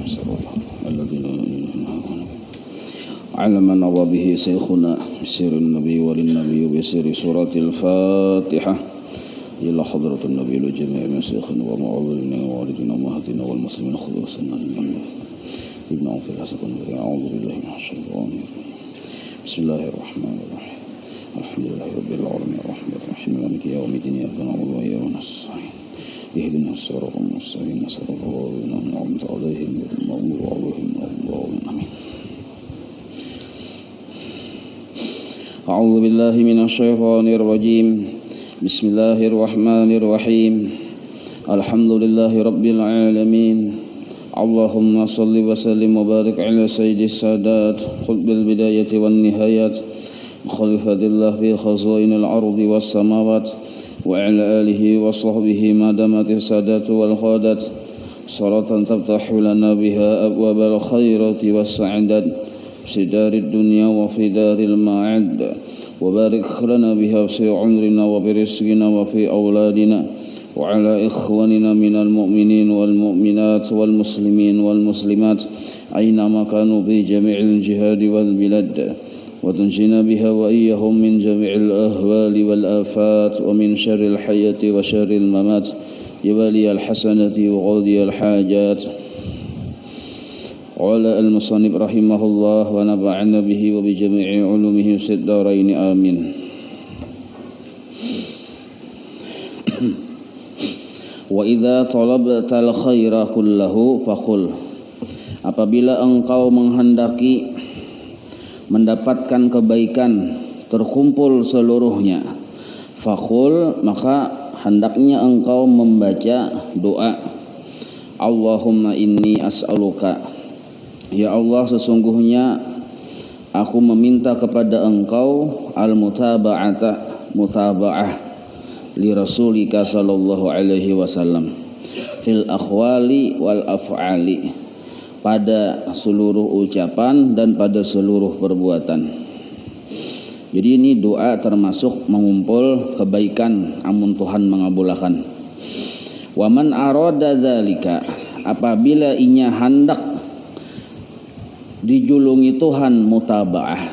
الذين علمنا وبه شيخنا بسر النبي وللنبي بسر سورة الفاتحة إلى حضرة النبي لجميع مشايخنا ومعلمنا ووالدنا ومهدنا والمسلمين خصوصا ابن عوف الحسن أعوذ بالله من الشيطان بسم الله الرحمن الرحيم الحمد لله رب العالمين الرحمن الرحيم مالك يوم الدين إياك نعبد وإياك نستعين اهدنا الصراط المستقيم صراط الذين أنعمت عليهم غير المغضوب عليهم ولا الضالين آمين. أعوذ بالله من الشيطان الرجيم بسم الله الرحمن الرحيم الحمد لله رب العالمين اللهم صل وسلم وبارك على سيد السادات قطب البداية والنهايات خليفة الله في خزائن الأرض والسماوات وعلى آله وصحبه ما دامت السادات والخادات صلاة تفتح لنا بها أبواب الخيرات والسعادة في دار الدنيا وفي دار المعاد وبارك لنا بها في عمرنا وفي رزقنا وفي أولادنا وعلى إخواننا من المؤمنين والمؤمنات والمسلمين والمسلمات أينما كانوا في جميع الجهاد والبلاد وتنجينا بها وإياهم من جميع الأهوال والآفات ومن شر الحياة وشر الممات جبالي الحسنة وقاضي الحاجات على المصنف رحمه الله ونفعنا به وبجميع علومه في الدارين آمين. وإذا طلبت الخير كله فقل apabila engkau menghendaki mendapatkan kebaikan terkumpul seluruhnya faqul maka hendaknya engkau membaca doa Allahumma inni as'aluka ya Allah sesungguhnya aku meminta kepada engkau mutaba'ah li rasulika sallallahu alaihi wasallam fil akhwali wal af'ali pada seluruh ucapan dan pada seluruh perbuatan. Jadi ini doa termasuk mengumpul kebaikan amun Tuhan mengabulkan. Wa man arada dzalika apabila inya hendak dijulungi Tuhan mutaba'ah.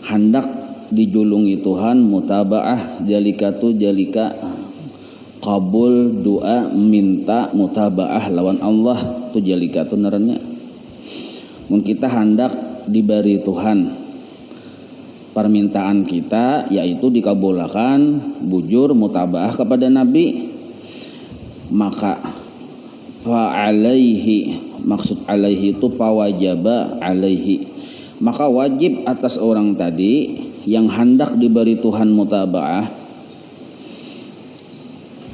Hendak dijulungi Tuhan mutaba'ah jalika kabul doa minta mutaba'ah lawan Allah tu jalika tu neranya mun kita hendak diberi Tuhan permintaan kita yaitu dikabulkan bujur mutaba'ah kepada Nabi maka fa'alaihi maksud alaihi itu pawajaba alaihi maka wajib atas orang tadi yang hendak diberi Tuhan mutaba'ah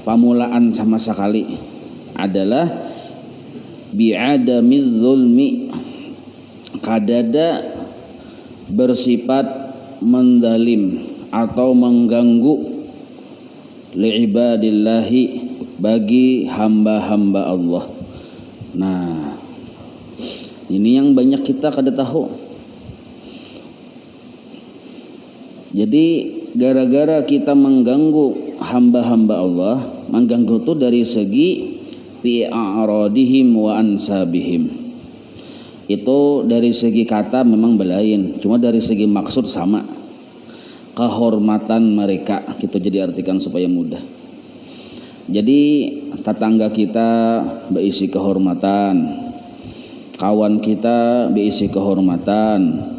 pamulaan sama sekali adalah bi'adamiz zulmi kadada bersifat mendalim atau mengganggu li'ibadillahi bagi hamba-hamba Allah. Nah ini yang banyak kita kada tahu. Jadi gara-gara kita mengganggu hamba-hamba Allah, mengganggu itu dari segi fi'aradihim wa ansabihim. Itu dari segi kata memang belain, cuma dari segi maksud sama. Kehormatan mereka, kita jadi artikan supaya mudah. Jadi tetangga kita berisi kehormatan, kawan kita berisi kehormatan,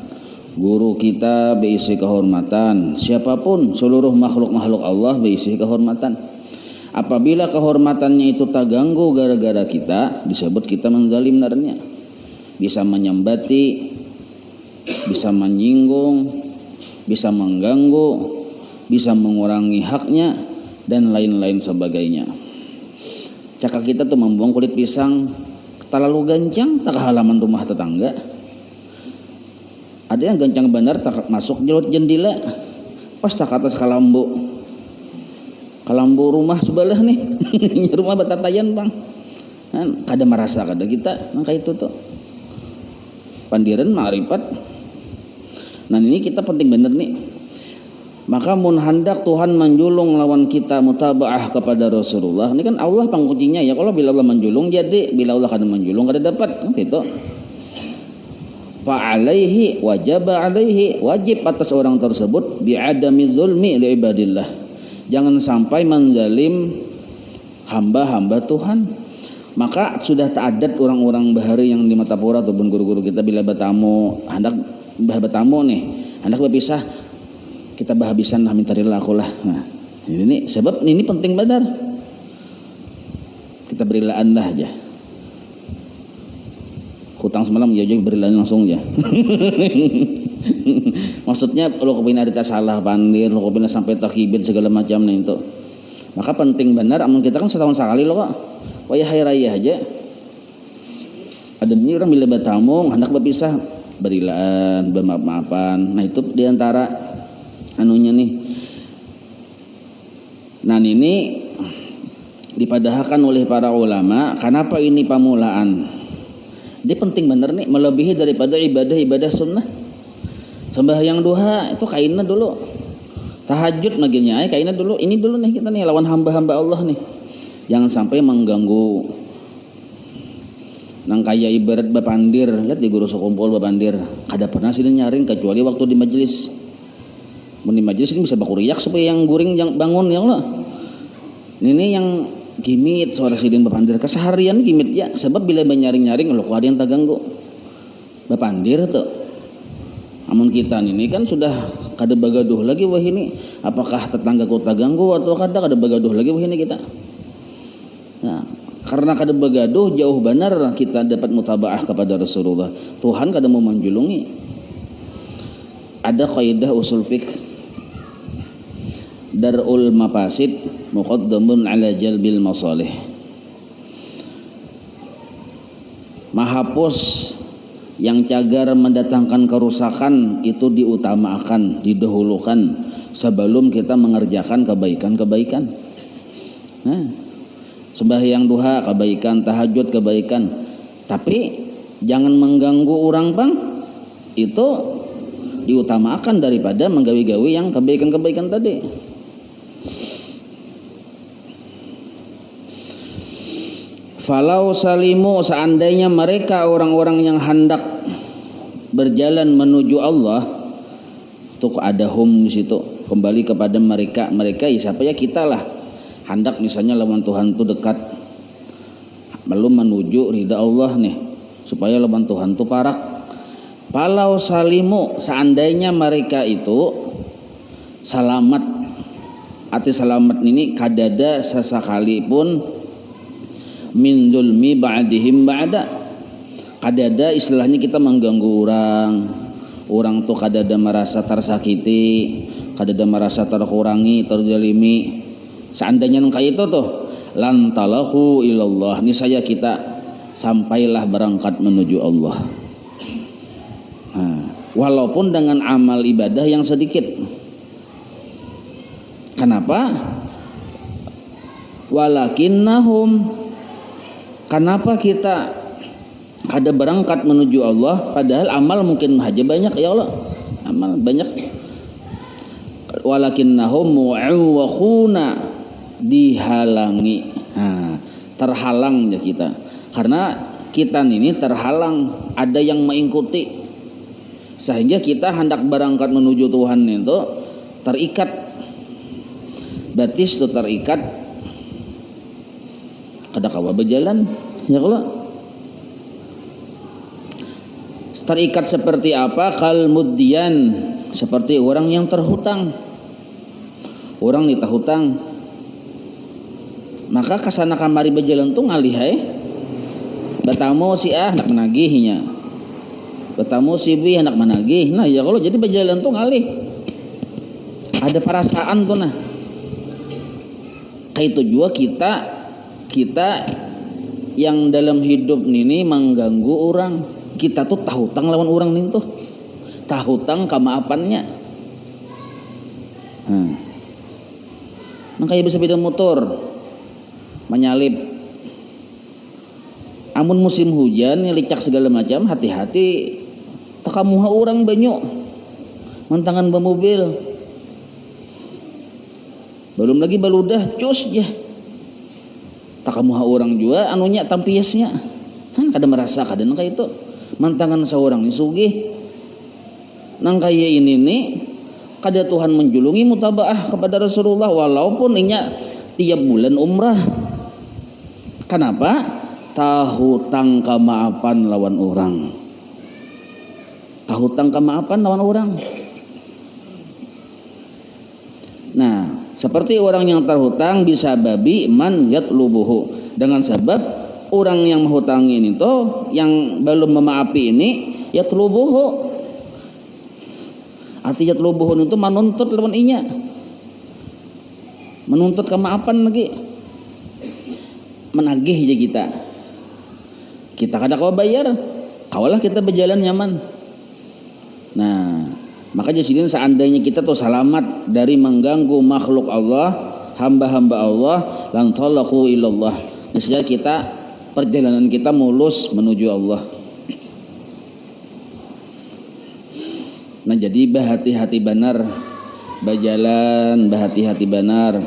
guru kita berisi kehormatan, siapapun seluruh makhluk-makhluk Allah berisi kehormatan. Apabila kehormatannya itu terganggu gara-gara kita, disebut kita menzalim narnya. Bisa menyembati, bisa menyinggung, bisa mengganggu, bisa mengurangi haknya dan lain-lain sebagainya. Cakap kita tuh membuang kulit pisang terlalu gancang tak halaman rumah tetangga. Ada yang gancang benar tak masuk jalur jendela pas tak atas kalambu rumah sebelah nih rumah batatayan bang kan kada merasa kada kita maka itu tuh pandiran ma'rifat. Nah ini kita penting bener nih Maka mun hendak Tuhan menjulung lawan kita mutabaah kepada Rasulullah. Ini kan Allah pangkuncinya ya. Kalau bila Allah menjulung jadi, bila Allah kada menjulung kada dapat. Gitu. Fa alaihi wajaba alaihi, wajib atas orang tersebut bi'adami zulmi li ibadillah. Jangan sampai menzalim hamba-hamba Tuhan. Maka sudah ta'adat orang-orang bahari yang di Matapura ataupun guru-guru kita bila bertamu, hendak bertamu nih, hendak berpisah, kita bahabisan lah minta aku lah. Nah, ini sebab ini penting badar. Kita berilaan lah aja. Hutang semalam ya juga berilaan langsung aja. Maksudnya lo kepina ada salah pandir, lo kepina sampai takibir segala macam nih itu. Maka penting benar. Amun kita kan setahun sekali lo kok. Wayah hari raya aja. Ada ini orang bila bertamu hendak berpisah, berilaan, bermaaf-maafan. Nah itu diantara anunya nih. Nah ini dipadahkan oleh para ulama. Kenapa ini pamulaan? Dia penting bener nih, melebihi daripada ibadah-ibadah sunnah. Sembahyang duha itu kainnya dulu. Tahajud naginya kainnya dulu. Ini dulu nih kita nih lawan hamba-hamba Allah nih. Jangan sampai mengganggu. Nang kaya ibarat bapandir, lihat di guru sekumpul bapandir. Kada pernah sih nyaring kecuali waktu di majelis. Di majelis ini bisa bakuriak supaya yang guring yang bangun ya Allah. Ini yang gimit suara sidin bapandir keseharian gimit ya. Sebab bila nyaring-nyaring lo kok ada yang terganggu. Bapandir tuh. Namun kita ini kan sudah kada bagaduh lagi wah ini. Apakah tetangga kota ganggu atau kada bagaduh lagi wah ini kita. Nah, karena kada bagaduh jauh benar kita dapat mutabaah kepada Rasulullah. Tuhan kada mau menjulungi. Ada kaidah usul fiqh. Darul mafasid muqaddamun ala jalbil masalih. Menghapus yang cagar mendatangkan kerusakan itu diutamakan, didahulukan sebelum kita mengerjakan kebaikan-kebaikan. Nah, sembahyang duha kebaikan, tahajud kebaikan. Tapi jangan mengganggu orang bang. Itu diutamakan daripada menggawi-gawi yang kebaikan-kebaikan tadi. Falau salimu, seandainya mereka orang-orang yang hendak berjalan menuju Allah, tuh ada hum di situ, kembali kepada mereka ya siapa ya kita lah, hendak misalnya lawan Tuhan itu dekat, belum menuju ridha Allah nih, supaya lawan Tuhan itu parak. Falau salimu, seandainya mereka itu selamat, arti selamat ini kadada sesakali pun min zulmi ba'dihim ba'da. Kadada istilahnya kita mengganggu orang tuh kadada merasa tersakiti, kadada merasa terkurangi, terzalimi. Seandainya kayak itu tuh lantalahu ilallah, ini saya kita sampailah berangkat menuju Allah. Nah, walaupun dengan amal ibadah yang sedikit. Kenapa? Walakinnahum, kenapa kita kada berangkat menuju Allah padahal amal mungkin aja banyak ya Allah, amal banyak. Walakinnahum mu'awwaquna, dihalangi. Nah, terhalang ya kita. Karena kita ini terhalang, ada yang mengikuti. Sehingga kita hendak berangkat menuju Tuhan itu terikat. Batis itu terikat. Kada kawa berjalan ya Allah. Terikat seperti apa? Kal muddian, seperti orang yang terhutang. Orang nita hutang, maka kasana kamari berjalan tuh ngalih betamu si hendak menagihnya, betamu si B hendak menagih. Nah ya kalau jadi berjalan tuh ngalih, ada perasaan tuh nah. Kayak itu juga kita yang dalam hidup ini mengganggu orang. Kita tuh tahutang lawan orang nih tuh, tahutang kemaapannya. Nah kayak bisa beda motor menyalip. Amun musim hujan licak segala macam, hati-hati tekamuha orang banyak mentangan bermobil. Belum lagi baludah cus ya. Tak kamu orang juga anunya tampiasnya. Kan kada merasa kada nang itu. Mantangan seorang ni sugih. Nang kaya ini nih kada Tuhan menjulungi mutabaah kepada Rasulullah walaupun inya tiap bulan umrah. Kenapa? Tahu tangka maafan lawan orang. Tahu tangka maafan lawan orang. Nah, seperti orang yang terhutang bisa babi man yatlubuhu, dengan sebab orang yang menghutangi ini tuh yang belum memaafi ini yatlubuhu. Arti yatlubuhu itu menuntut lawan inya. Menuntut kemaafan lagi. Menagih aja kita. Kita kada kau bayar, kaulah kita berjalan nyaman. Nah, maka jadi seandainya kita tuh selamat dari mengganggu makhluk Allah, hamba-hamba Allah, lan talaqu ilallah. Niscaya kita perjalanan kita mulus menuju Allah. Nah, jadi bahati-hati benar berjalan, bahati-hati benar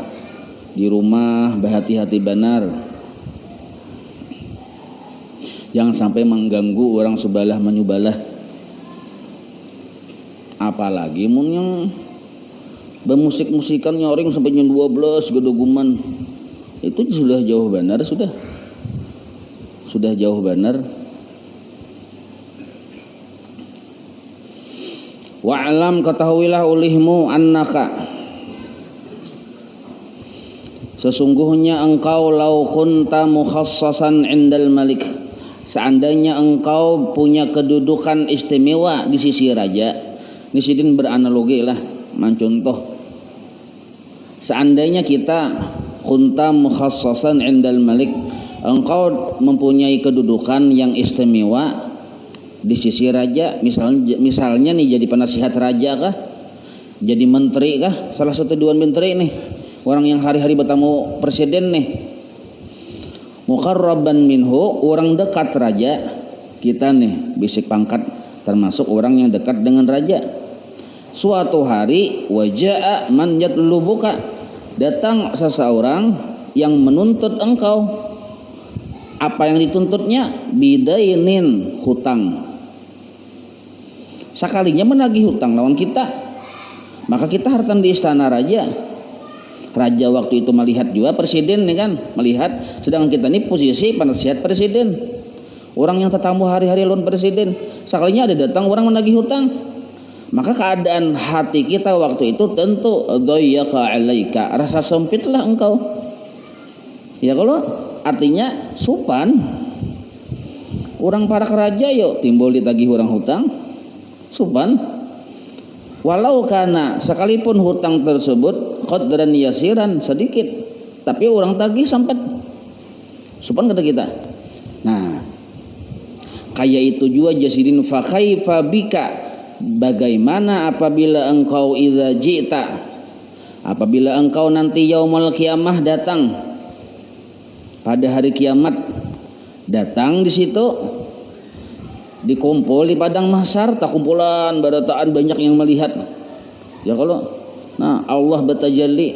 di rumah, bahati-hati benar. Jangan sampai mengganggu orang sebelah menyubalah. Apalagi mun yang bermusik-musikan nyoring sampai jam 12 gedoguman. Itu sudah jauh benar sudah. Sudah jauh benar. Wa'lam ketahuilah ulihmu annaka sesungguhnya engkau lau kunta mukhassasan indal malik, seandainya engkau punya kedudukan istimewa di sisi raja. Ini sidin beranalogi lah, mencontoh. Seandainya kita kunta mukhassasan indal malik, engkau mempunyai kedudukan yang istimewa di sisi raja, misalnya nih jadi penasihat raja kah, jadi menteri kah, salah satu dewan menteri nih, orang yang hari-hari bertemu presiden nih, muqarraban minhu, orang dekat raja kita nih, bisik pangkat termasuk orang yang dekat dengan raja. Suatu hari wajaa man yatlubuka, datang seseorang yang menuntut engkau. Apa yang dituntutnya? Bidainin, hutang. Sekalinya menagih hutang lawan kita, maka kita hartan di istana raja. Raja waktu itu melihat juga presiden nih kan, melihat, sedangkan kita ini posisi penasihat presiden, orang yang tetamu hari-hari lawan presiden. Sekalinya ada datang orang menagih hutang, maka keadaan hati kita waktu itu tentu dhayyaka alaika, rasa sempitlah engkau. Ya kalau artinya supan. Orang para keraja yuk timbul ditagih orang hutang, supan. Walau karena sekalipun hutang tersebut qadran yasiran, sedikit, tapi orang tagih sampai supan kata kita. Nah, kayak itu juga jasidin fa kaifa bika, bagaimana apabila engkau idza ji'ta, apabila engkau nanti yaumul kiamah datang, pada hari kiamat datang di situ, dikumpul di padang mahsyar, tak kumpulan barataan banyak yang melihat. Ya kalau nah Allah bertajalli,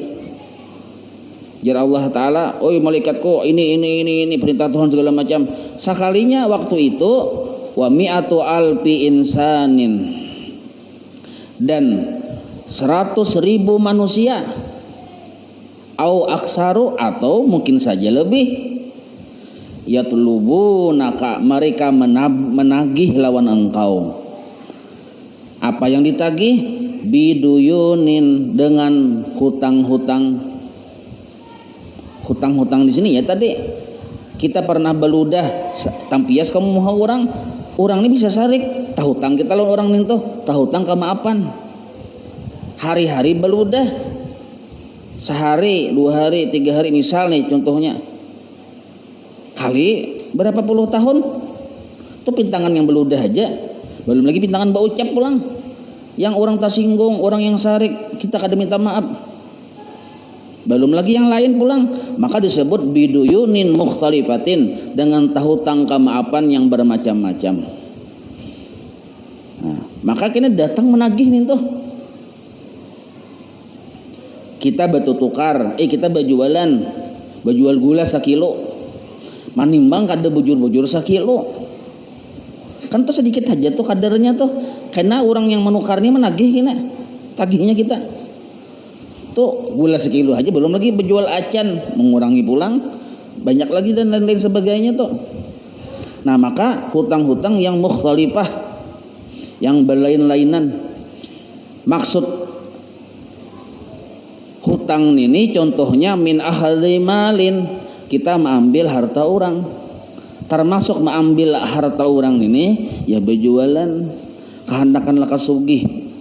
jar Allah taala, oi malaikatku ini perintah Tuhan segala macam. Sekalinya waktu itu wa mi'atu alfi insanin, dan 100.000 manusia, au aksaru, atau mungkin saja lebih, yatlubunaka, mereka menagih lawan engkau. Apa yang ditagih? Biduyunin, dengan hutang-hutang. Hutang-hutang di sini ya tadi kita pernah beludah tampias kamu mau orang ini bisa sarik tahutang kita lawan orang itu, tahutang kemaafan. Hari-hari beludah, sehari, 2 hari, 3 hari misalnya contohnya, kali berapa puluh tahun itu pintangan yang beludah aja, belum lagi pintangan bau ucap pulang, yang orang tersinggung, orang yang sarik kita kada minta maaf, belum lagi yang lain pulang. Maka disebut biduyunin mukhtalifatin, dengan tahutang kemaafan yang bermacam-macam. Nah, maka kini datang menagih nih tuh. kita bertukar, kita berjualan, berjual gula 1 kilo, manimbang kada bujur-bujur 1 kilo. Kan tuh sedikit aja tuh kadarnya tuh, karena orang yang menukarnya menagih kena, tagihnya kita. Tuh gula 1 kilo aja, belum lagi berjual acan, mengurangi pulang, banyak lagi dan lain-lain sebagainya tuh. Nah maka hutang-hutang yang mukhtalifah, yang berlain-lainan. Maksud hutang ini contohnya min ahli malin, kita mengambil harta orang. Termasuk mengambil harta orang ini ya berjualan, kehendakanlah kasugih.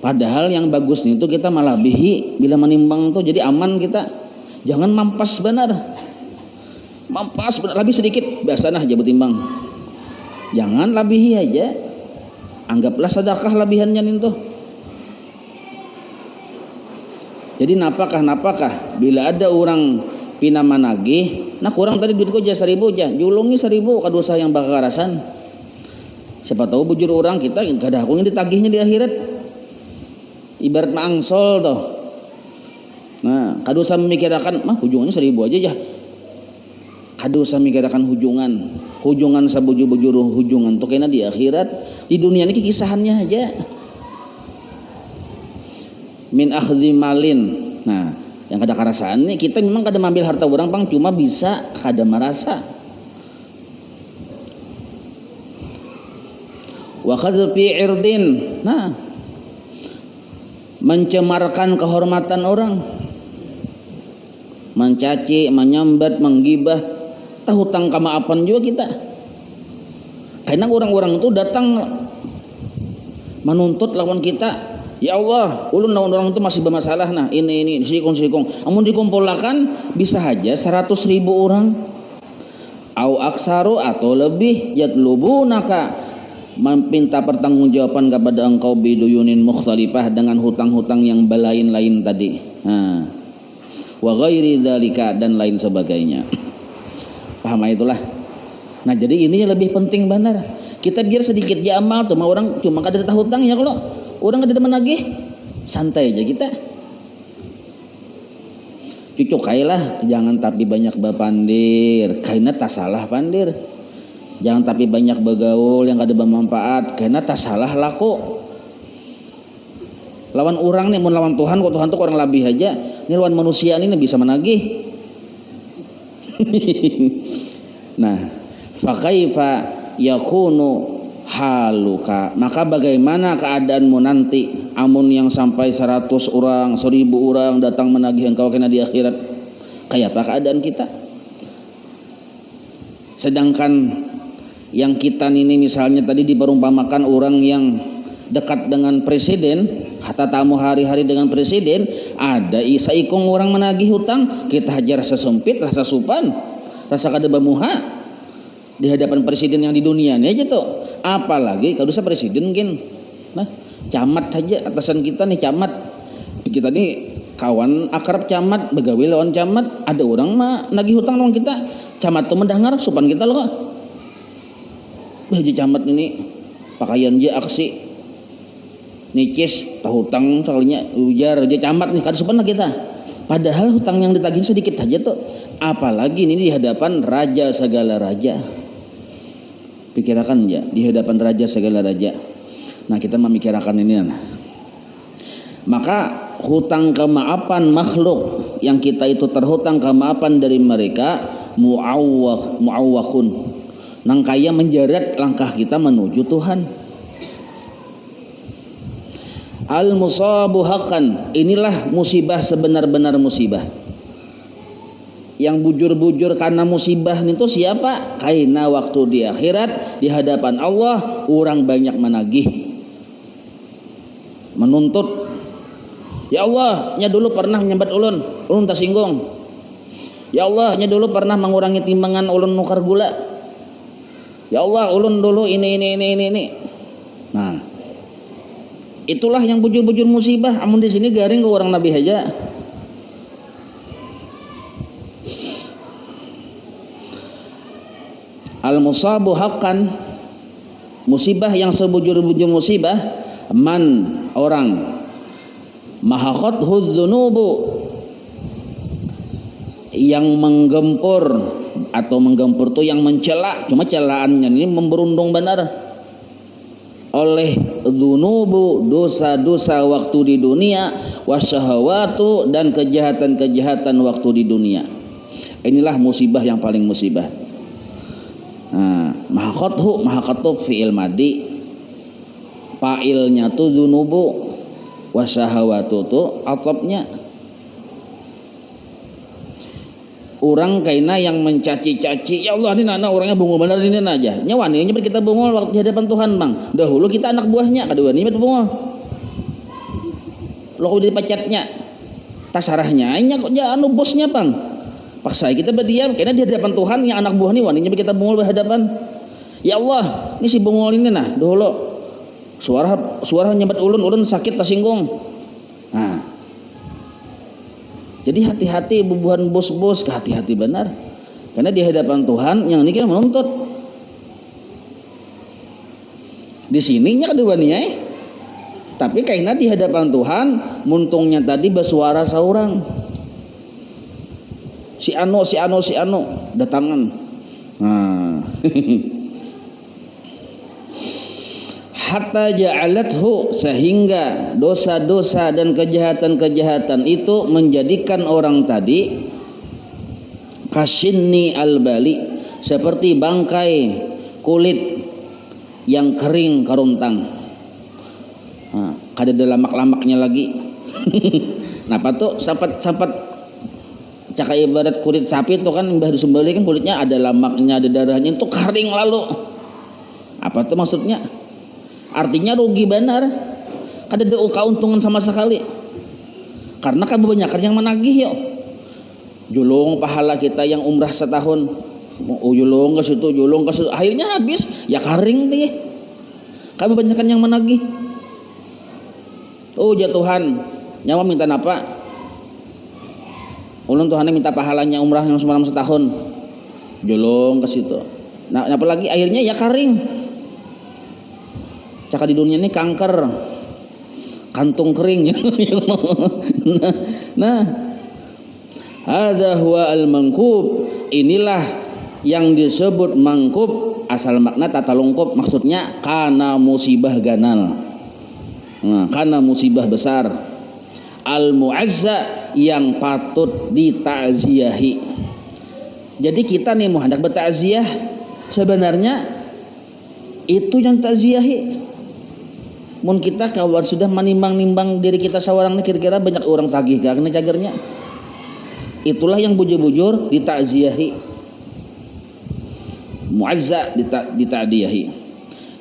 Padahal yang bagus itu kita malah bihi bila menimbang tuh jadi aman kita. Jangan mampas benar. Mampas benar, lebih sedikit biasa nah aja betimbang. Jangan labihi aja. Anggaplah sedekah labihannya itu. Jadi napakah bila ada orang pina managih, nah kurang tadi duitku aja 1.000 aja, julungi 1.000 kadosa yang bakarasan. Siapa tahu bujur orang kita gak ada haknya ditagihnya di akhirat. Ibarat maangsol toh. Nah, kadosa memikirkan mah hujungannya 1.000 aja ya. Kadosa memikirkan hujungan sabuju-bujur hujungan tuh kena di akhirat. Di dunia ini kisahannya aja. Min akhdhi malin. Nah, yang kada karasaan nih kita memang kada mengambil harta orang pang cuma bisa kada merasa. Wa qadfi irdin. Nah, mencemarkan kehormatan orang. Mencaci, menyambat, menggibah, hutang kemaafan juga kita. Karena orang-orang itu datang menuntut lawan kita. Ya Allah, ulun lawan orang itu masih bermasalah nah ini sikung. Amun dikumpulkan bisa aja 100.000 orang. Au aksaru atau lebih yatlubunaka meminta pertanggungjawaban kepada engkau biduyunin mukhtalifah dengan hutang-hutang yang berlain-lain tadi. Nah, wa ghairi dzalika dan lain sebagainya. Paham itulah. Nah, jadi ini lebih penting benar. Kita biar sedikit ya amal tuh, orang cuma kada ada hutang ya kalau orang kada menagih, santai aja kita. Cucukailah, jangan tapi banyak berpandir, karena tak salah pandir. Jangan tapi banyak bergaul yang kada bermanfaat, karena tak salah laku. Lawan orang nih, mau lawan Tuhan, kok Tuhan tuh orang lebih aja. Ini lawan manusia ini bisa menagih. Nah, fakaifa yakunu haluka, maka bagaimana keadaanmu nanti amun yang sampai 100 orang 1.000 orang datang menagih engkau kena di akhirat, kayak apa keadaan kita? Sedangkan yang kita ini misalnya tadi diperumpamakan orang yang dekat dengan presiden, kata tamu hari-hari dengan presiden, ada isaikung orang menagih hutang, kita hajar sesempit rasa supan, rasa kada bamuha di hadapan presiden yang di dunia ini aja tuh. Apalagi kalau usah presiden mungkin, nah camat aja atasan kita nih camat, kita nih kawan akrab camat, begawe lawan camat, ada orang mah nagih hutang lawan kita, camat tuh mendengar supan kita loh. Baju camat ini pakaian aja aksi nicis tahu hutang soalnya ujar aja camat nih kada supan kita. Padahal hutang yang ditagih sedikit aja tuh, apalagi ini di hadapan raja segala raja. Pikirkan ya, di hadapan raja segala raja. Nah, kita memikirkan ini. Maka hutang kemaafan makhluk yang kita itu terhutang kemaafan dari mereka muawwakun. Nang kaya menjerat langkah kita menuju Tuhan. Al-musabu haqqan, inilah musibah sebenar-benar musibah. Yang bujur-bujur karena musibah itu siapa? Karena waktu di akhirat di hadapan Allah orang banyak menagih, menuntut. Ya Allah, nya dulu pernah nyambat ulun tersinggung. Ya Allah, nya dulu pernah mengurangi timbangan ulun nukar gula. Ya Allah, ulun dulu ini. Nah, itulah yang bujur-bujur musibah. Amun di sini garing ke orang nabi aja. Al-musabu haqqan, musibah yang sebujur-bujur musibah, man orang Mahakhathu dzunubu, yang menggempur atau menggempur itu yang mencela, cuma celaannya ini memberundung benar oleh dzunubu, dosa-dosa waktu di dunia, wasyahawatu, dan kejahatan-kejahatan waktu di dunia. Inilah musibah yang paling musibah. Mahakhathu fi'il madi, fa'ilnya tuh dzunubu, wasyahawatu tuh atapnya. Orang kaina yang mencaci-caci, ya Allah ini anak orangnya bungul benar ini aja. Nyawa nih kita bungul waktu di hadapan Tuhan bang. Dahulu kita anak buahnya, kedua ini bungul. Lo udah dipecatnya, tasarahnya, kok ya anu bosnya bang. Paksa kita berdiam, karena di hadapan Tuhan yang anak buah nih waninya kita bungul berhadapan. Ya Allah, ini si bungul ini nah, dahulu suara nyebat ulun sakit tersinggung. Nah, jadi hati-hati bubuhan bos-bos, hati-hati benar. Karena di hadapan Tuhan yang ini kan menuntut. Di sininya kedua nih, tapi karena di hadapan Tuhan muntungnya tadi bersuara seorang. Si anu datangan. Nah. Hatta ja'alathu, sehingga dosa-dosa dan kejahatan-kejahatan itu menjadikan orang tadi kasinni albali, seperti bangkai kulit yang kering karuntang. Nah, kada ada lamak-lamaknya lagi. Napa tuh sapat cakai ibarat kulit sapi itu kan mbah disembelih kan kulitnya ada lamaknya, ada darahnya, itu kering lalu. Apa tuh maksudnya? Artinya rugi benar, kada ada keuntungan sama sekali. Karena kan kebanyakan yang menagih yuk. Julung pahala kita yang umrah setahun, julung ke situ, akhirnya habis, ya kering deh. Kan kebanyakan yang menagih. Oh ya Tuhan, nyawa minta napa? Ulun Tuhannya minta pahalanya umrah yang semalam setahun, julung ke situ. Nah, apalagi akhirnya ya kering. Caka di dunia ini kanker, kantung kering. Nah, hadza huwa al-mangkub, inilah yang disebut mangkub, asal makna tata lengkap, maksudnya kana musibah ganal. Nah, kana musibah besar. Al-mu'azza, yang patut ditakziahi. Jadi kita nih mau hendak bertakziah, sebenarnya itu yang takziahi. Mun kita kawan sudah menimbang-nimbang diri kita seorang ini, kira-kira banyak orang tagih karena cagernya. Itulah yang bujur-bujur ditakziahi. Mu'azza ditakziahi.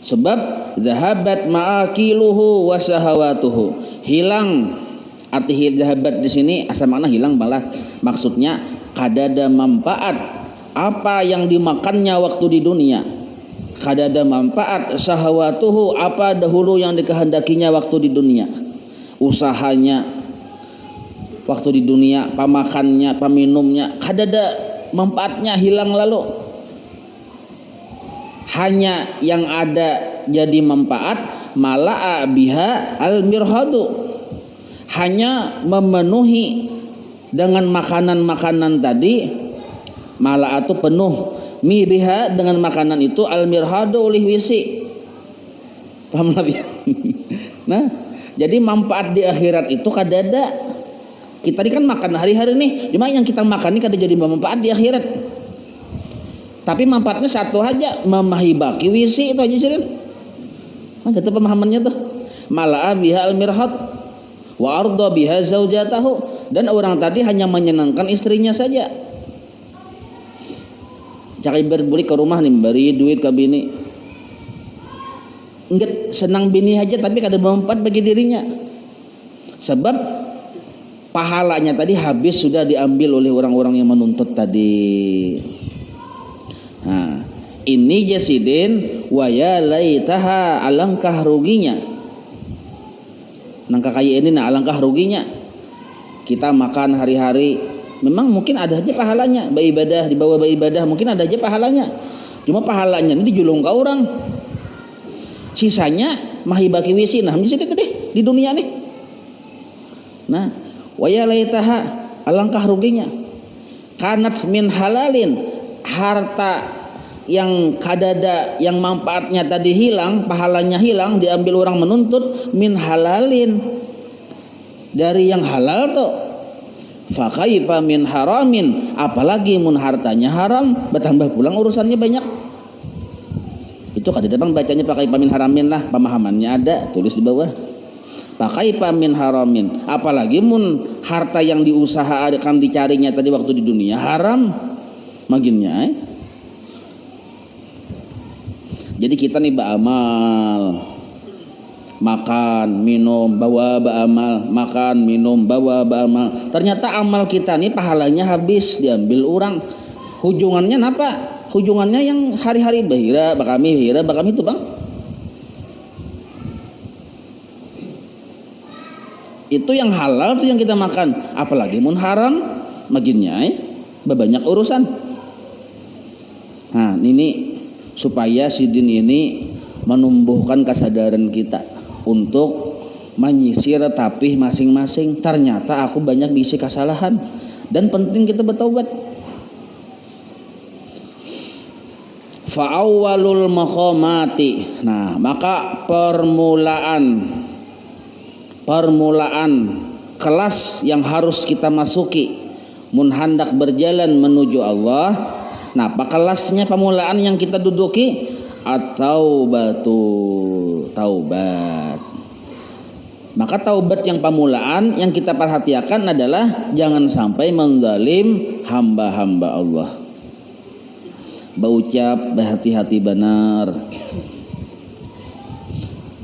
Sebab zahabat ma'akiluhu wa sahawatuhu. Hilang, arti zahabat di sini asal makna hilang, malah maksudnya kadada manfaat apa yang dimakannya waktu di dunia. Kadada manfaat sahawatuhu, apa dahulu yang dikehendakinya waktu di dunia. Usahanya waktu di dunia, pamakannya, paminumnya, kadada manfaatnya hilang lalu. Hanya yang ada jadi manfaat mala'a biha al-mirhadu, hanya memenuhi dengan makanan-makanan tadi. Mala'a itu penuh, mi biha dengan makanan itu, al-mirhadu oleh wisi. Paham lebih? Nah, jadi manfaat di akhirat itu kadada. Kita ini kan makan hari-hari nih, cuma yang kita makan ini kada jadi manfaat di akhirat. Tapi manfaatnya satu aja, memahibaki wisi itu aja sih. Nah, itu pemahamannya tuh. Mala'a biha al-mirhad wa arda biha zaujatahu, dan orang tadi hanya menyenangkan istrinya saja. Cari berbalik ke rumah nih, beri duit ke bini, enggak senang bini aja tapi kada manfaat bagi dirinya. Sebab pahalanya tadi habis, sudah diambil oleh orang-orang yang menuntut tadi. Nah, ini jasidin wa ya laitaha, alangkah ruginya. Nangka kaya ini nah alangkah ruginya. Kita makan hari-hari, memang mungkin ada aja pahalanya, beribadah, dibawa beribadah mungkin ada aja pahalanya. Cuma pahalanya ini dijulung ke orang. Sisanya mahibaki wisi, nah mesti deh di dunia nih. Nah, wa ya laitaha, alangkah ruginya. Kanat min halalin, harta yang kadada yang manfaatnya tadi hilang, pahalanya hilang, diambil orang menuntut min halalin, dari yang halal tuh. Fa kaifa min haramin, apalagi mun hartanya haram, bertambah pulang urusannya banyak. Itu kadada bang bacanya fa kaifa min haramin lah, pemahamannya ada, tulis di bawah. Pakai pamin haramin, apalagi mun harta yang diusahakan dicarinya tadi waktu di dunia haram maginnya. Jadi kita nih beramal, makan minum bawa beramal, makan minum bawa beramal, ternyata amal kita nih pahalanya habis diambil orang. Hujungannya apa? Hujungannya yang hari-hari bahira bakami itu bang. Itu yang halal tuh yang kita makan, apalagi mun haram maginnya banyak urusan. Nah ini supaya sidin ini menumbuhkan kesadaran kita untuk menyisir tapih masing-masing. Ternyata aku banyak bisi kesalahan dan penting kita bertaubat. Fa'awwalul maqamati, nah maka permulaan kelas yang harus kita masuki mun hendak berjalan menuju Allah. Nah, apa kelasnya permulaan yang kita duduki? Taubat. Maka taubat yang permulaan yang kita perhatikan adalah jangan sampai menzalim hamba-hamba Allah. Berucap berhati-hati benar.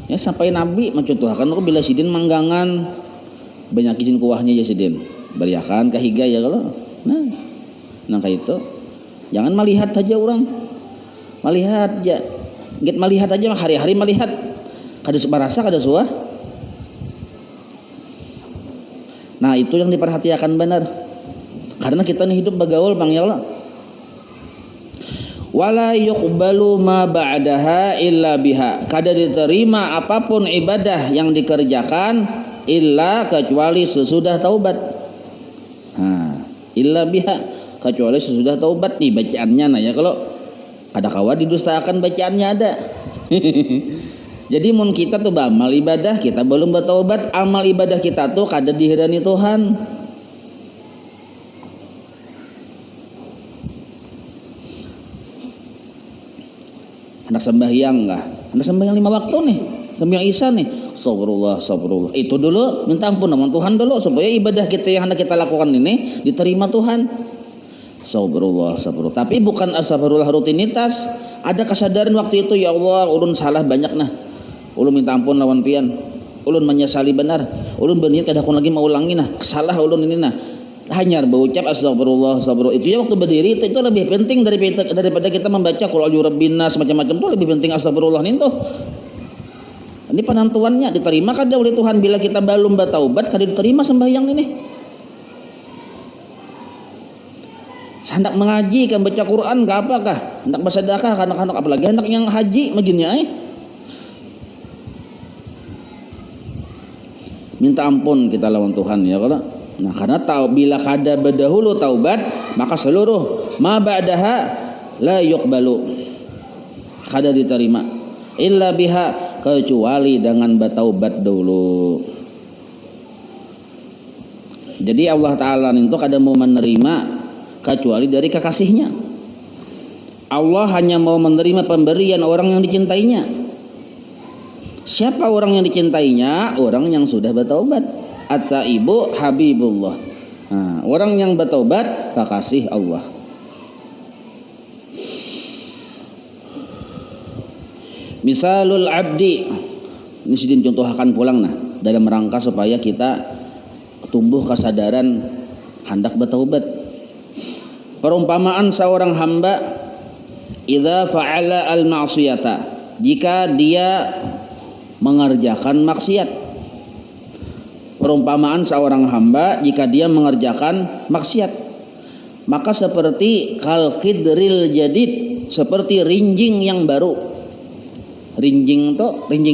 Ya sampai Nabi mencontohkan aku bila sidin manggangan banyak izin kuahnya ya sidin beriakan kahiga ya kalau nah kayak itu jangan melihat saja orang melihat aja git melihat aja hari-hari melihat kada sebarasa kada suah. Nah itu yang diperhatikan benar karena kita nih hidup bergaul bang ya Allah. Wala yuqbalu ma ba'daha illa biha, kada diterima apapun ibadah yang dikerjakan illa kecuali sesudah taubat. Illa biha, kecuali sesudah taubat. Nih bacaannya nah ya, kalau ada kawan didustakan bacaannya ada. Jadi mun kita tuh beramal ibadah kita belum bertaubat, amal ibadah kita tuh kada dihirani Tuhan. Hendak sembahyang enggak? Hendak sembahyang 5 waktu nih, sembahyang Isya nih. Astagfirullah. Itu dulu minta ampun sama Tuhan dulu supaya ibadah kita yang hendak kita lakukan ini diterima Tuhan. Astagfirullah. Tapi bukan astagfirullah rutinitas. Ada kesadaran waktu itu, ya Allah, ulun salah banyak nah. Ulun minta ampun lawan pian. Ulun menyesali benar. Ulun berniat kada aku lagi mau ulangi nah. Salah ulun ini nah. Hanya berucap astagfirullah. Itu ya waktu berdiri itu lebih penting daripada kita membaca qul a'udzu birabbin nas macam-macam, itu lebih penting astagfirullah nih tuh. Ini penentuannya diterima kada oleh Tuhan bila kita belum bertaubat, kada diterima sembahyang ini. Hendak mengaji kan baca Quran enggak apakah? Hendak bersedekah anak-anak apalagi hendak yang haji begini minta ampun kita lawan Tuhan ya kalau. Nah karena bila kada berdahulu taubat maka seluruh ma ba'daha la yuqbalu, kada diterima illa biha, kecuali dengan bertaubat dulu. Jadi Allah Ta'ala itu kada mau menerima kecuali dari kekasihnya. Allah hanya mau menerima pemberian orang yang dicintainya. Siapa orang yang dicintainya? Orang yang sudah bertaubat. At-taibu habibullah. Nah, orang yang bertaubat kekasih Allah. Misalul abdi, ini sidin contohkan pulang nah dalam rangka supaya kita tumbuh kesadaran hendak bertaubat. Perumpamaan seorang hamba idza fa'ala al-ma'siyata, jika dia mengerjakan maksiat. Perumpamaan seorang hamba jika dia mengerjakan maksiat, maka seperti kalqidril jadid, seperti rinjing yang baru. Rinjing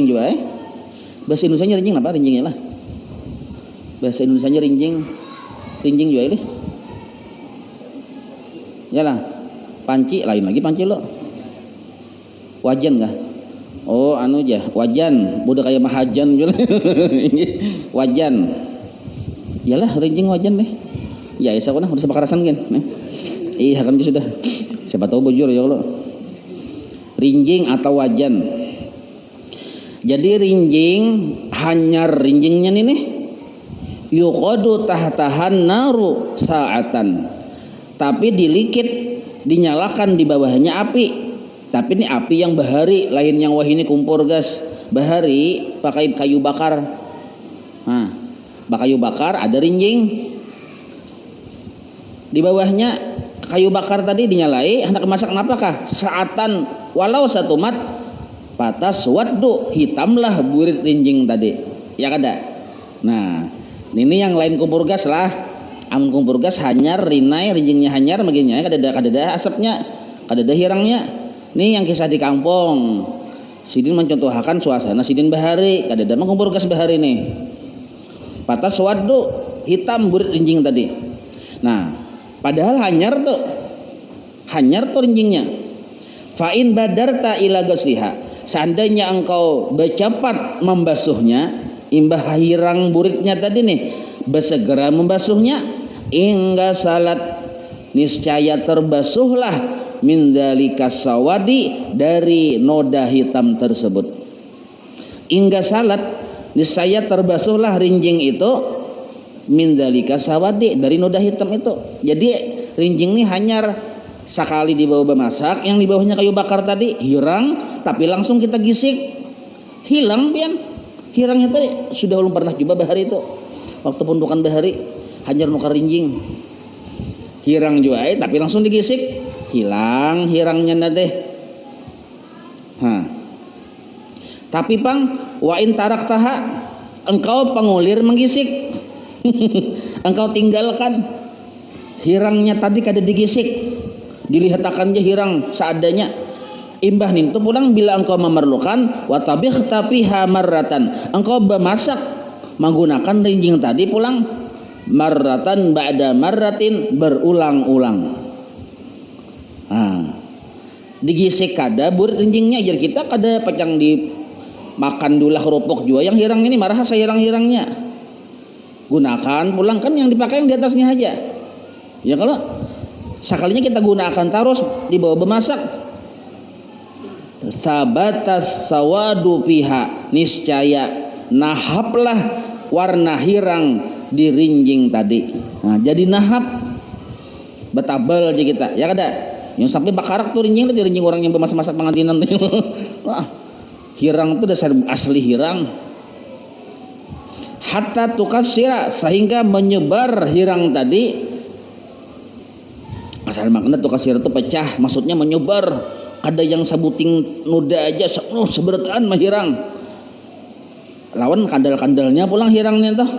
juga bahasa Indonesianya rinjing apa? Rinjingnya lah Bahasa Indonesianya rinjing. Rinjing juga ini. Yalah. Panci lain lagi panci lo. Wajan kah? Oh, anu jah, wajan. Budak kayak mahajan juga. Wajan. Yalah, rinjing wajan deh. Ya, isa ko na, udah sabakarasan kan. Iya kan sudah. Siapa tahu bujur ya Allah. Rinjing atau wajan. Jadi rinjing, hanyar rinjingnya nih. Yuqadu tahtahan naru sa'atan. Tapi dilikit, dinyalakan di bawahnya api. Tapi ini api yang bahari, lain yang wah ini kumpur gas. Bahari pakai kayu bakar. Nah, kayu bakar ada rinjing. Di bawahnya kayu bakar tadi dinyalai, hendak masak apakah? Sa'atan walau satu mat patas waddu, hitamlah burit rinjing tadi. Ya kada? Nah, ini yang lain kumpur gas lah. Amun kumpur gas hanyar, rinai, rinjingnya hanyar begini ya, kada asapnya, kada hirangnya. Ini yang kisah di kampung. Sidin mencontohkan suasana sidin bahari, kada mah kumpur gas bahari nih. Patas waddu, hitam burit rinjing tadi. Nah, padahal hanyar tuh rinjingnya. Fa'in badarta ila gasliha. Seandainya engkau bercepat membasuhnya, imbah hirang buritnya tadi nih, bersegera membasuhnya, hingga salat niscaya terbasuhlah min dzalika sawadi, dari noda hitam tersebut. Hingga salat niscaya terbasuhlah rinjing itu min dzalika sawadi, dari noda hitam itu. Jadi rinjing ini hanyar sekali di bawah bemasak, yang di bawahnya kayu bakar tadi hirang, tapi langsung kita gisik hilang pian. Hirangnya tadi sudah belum pernah coba bahari itu. Waktu pundukan bahari hanyar nukar rinjing. Hirang juga tapi langsung digisik hilang hirangnya nade. Tapi pang wa in tarak taha, engkau pengulir menggisik. Engkau tinggalkan hirangnya tadi kada digisik, dilihat akannya hirang seadanya. Imbah nintu pulang bila engkau memerlukan watabih tapi hamaratan, engkau bermasak menggunakan rinjing tadi pulang marratan ba'da marratin, berulang-ulang. Digisik kada burit rinjingnya, jadi kita kada pacang di makan dulah kerupuk juga yang hirang ini marah saya hirang-hirangnya. Gunakan pulang kan yang dipakai yang di atasnya aja. Ya kalau sekalinya kita gunakan terus di bawah bemasak, sabatas sawadu piha, niscaya nahaplah warna hirang di rinjing tadi. Nah, jadi nahap betabel aja kita. Ya kada? Yang sampai bakarak tuh rinjing itu rinjing orang yang bermasak-masak pengantinan tuh. Wah, hirang itu dasar asli hirang. Hatta tukasira, sehingga menyebar hirang tadi. Asal makna tukasira itu pecah, maksudnya menyebar. Ada yang sabuting noda aja seberataan mah hirang. Lawan kandal-kandalnya pulang hirangnya tuh.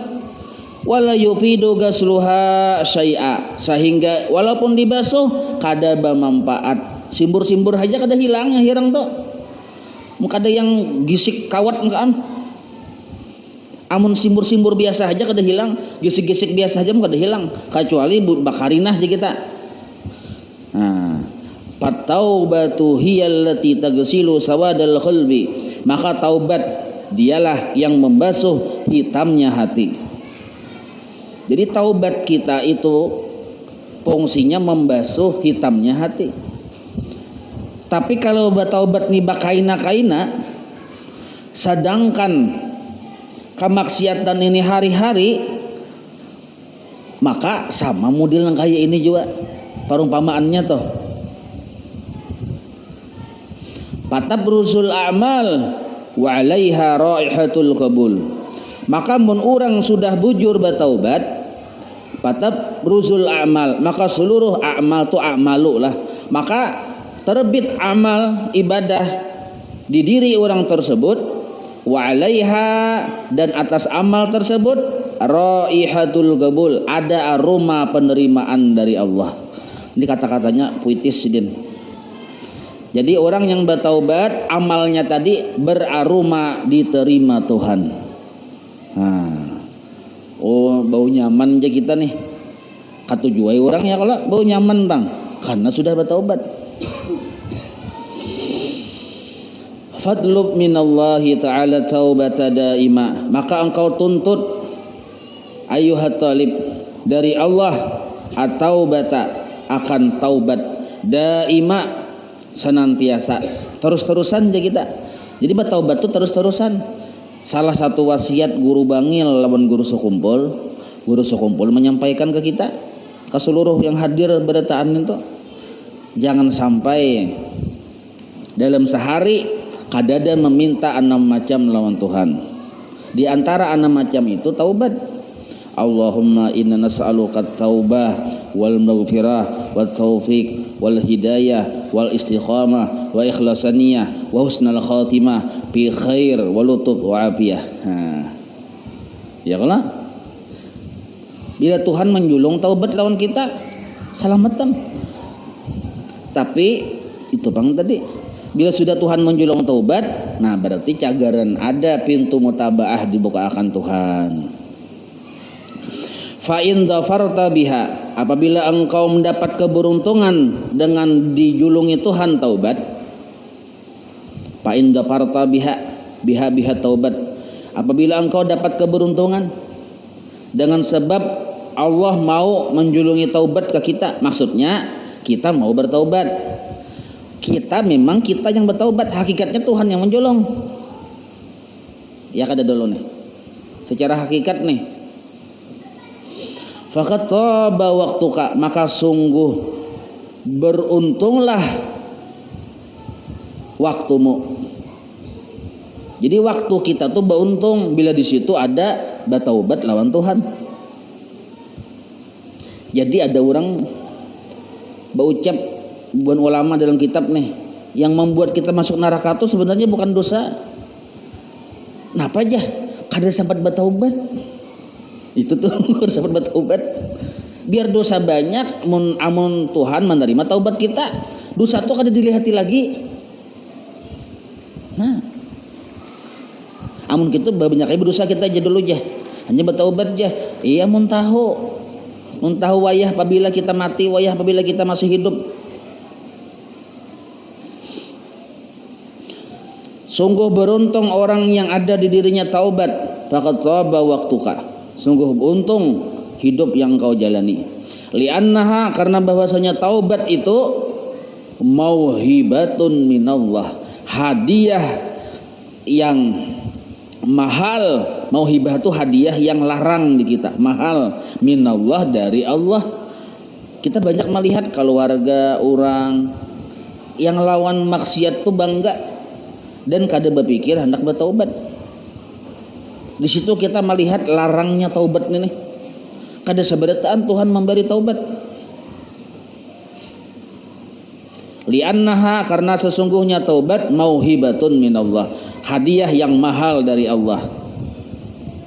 Wala yufidu gasluha syai'a, sehingga walaupun dibasuh kada bermanfaat. Simbur-simbur aja kada hilangnya hirang tuh. Muka ada yang gisik kawat enggak. Amun simbur-simbur biasa aja kada hilang, gisik-gisik biasa aja kada hilang, kecuali bakarinah aja kita. Nah, Fataubatu hiyallati tagsilu sawadal qalbi, maka taubat dialah yang membasuh hitamnya hati. Jadi taubat kita itu fungsinya membasuh hitamnya hati. Tapi kalau taubat nih bakaina-kaina, sedangkan kemaksiatan ini hari-hari, maka sama model yang kayak ini juga perumpamaannya toh. Fatabrusul a'mal wa 'alaiha raihatul qabul. Maka mun orang sudah bujur bertaubat, fatabrusul a'mal, maka seluruh a'mal tu a'malu lah, maka terbit amal ibadah di diri orang tersebut, wa 'alaiha, dan atas amal tersebut raihatul qabul, ada aroma penerimaan dari Allah. Ini kata-katanya puitis sidin. Jadi orang yang bertaubat amalnya tadi beraroma diterima Tuhan. Oh, bau nyaman aja kita nih. Katujuai orang ya kalau bau nyaman bang, karena sudah bertaubat. Fadlub minallahi ta'ala taubata daima, maka engkau tuntut ayuhat talib dari Allah at-taubata, akan taubat daima, senantiasa, terus-terusan aja kita. Jadi bertaubat itu terus-terusan. Salah satu wasiat guru bangil lawan guru sekumpul menyampaikan ke kita, ke seluruh yang hadir berataan itu, jangan sampai dalam sehari kadada meminta 6 macam lawan Tuhan. Di antara 6 macam itu taubat. Allahumma inna nas'aluka taubah wal maghfirah wat taufiq wal hidayah wal istiqamah wa ikhlasaniyah wa husnal khatimah bi khair wa lutuf wa afiyah. Ya kalau bila Tuhan menjulung taubat lawan kita, selamatan. Tapi itu bang tadi, bila sudah Tuhan menjulung taubat, nah berarti cagaran ada pintu mutabaah dibuka akan Tuhan. Fa in zafarta biha, apabila engkau mendapat keberuntungan dengan dijulungi Tuhan taubat. Fa in zafarta biha taubat, apabila engkau dapat keberuntungan dengan sebab Allah mau menjulungi taubat ke kita, maksudnya kita mau bertaubat. Kita memang kita yang bertaubat, hakikatnya Tuhan yang menjulung. Ya kada dulu nih. Secara hakikat nih. Faqad taba waqtuka, maka sungguh beruntunglah waktumu. Jadi waktu kita tuh beruntung bila di situ ada bertaubat lawan Tuhan. Jadi ada orang berucap bukan ulama dalam kitab nih, yang membuat kita masuk neraka itu sebenarnya bukan dosa. Kenapa aja? Kada sempat bertaubat. Itu tuh harus sempat bertaubat. Biar dosa banyak, amun Tuhan menerima taubat kita. Dosa tuh kada dilihati lagi. Nah, amun kita banyak berdosa kita aja dulu aja. Hanya bertaubat aja. Iya mun tahu wayah apabila kita mati, wayah apabila kita masih hidup. Sungguh beruntung orang yang ada di dirinya taubat. Faqad taba waqtuka, sungguh beruntung hidup yang kau jalani. Li'annaha, karena bahwasanya taubat itu mauhibatun minallah, hadiah yang mahal. Mauhibah itu hadiah yang larang di kita, mahal, minallah, dari Allah. Kita banyak melihat keluarga orang yang lawan maksiat itu bangga dan kada berpikir hendak bertaubat. Di situ kita melihat larangnya taubat ini. Kada sabarataan Tuhan memberi taubat. Li'annaha, karena sesungguhnya taubat mauhibatun minallah, hadiah yang mahal dari Allah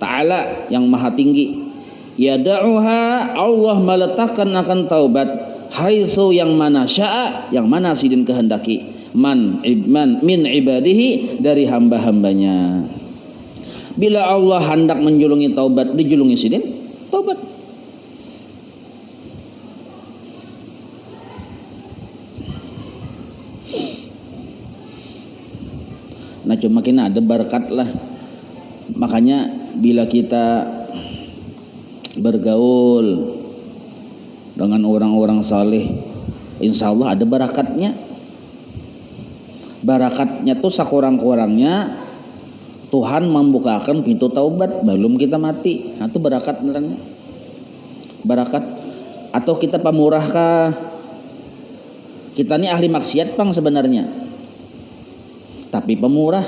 Ta'ala yang maha tinggi. Yada'uha, Allah meletakkan akan taubat haitsu yang mana sya'a, yang mana sidin kehendaki, man min ibadihi, dari hamba-hambanya. Bila Allah hendak menjulungi taubat, dijulungi sidin taubat. Nah cuma kena ada berkat lah. Makanya bila kita bergaul dengan orang-orang saleh, insya Allah ada barakatnya. Barakatnya tuh sakurang-kurangnya Tuhan membukakan pintu taubat belum kita mati. Nah itu barakat beneran. Barakat. Atau kita pemurah kah? Kita ini ahli maksiat bang sebenarnya, tapi pemurah.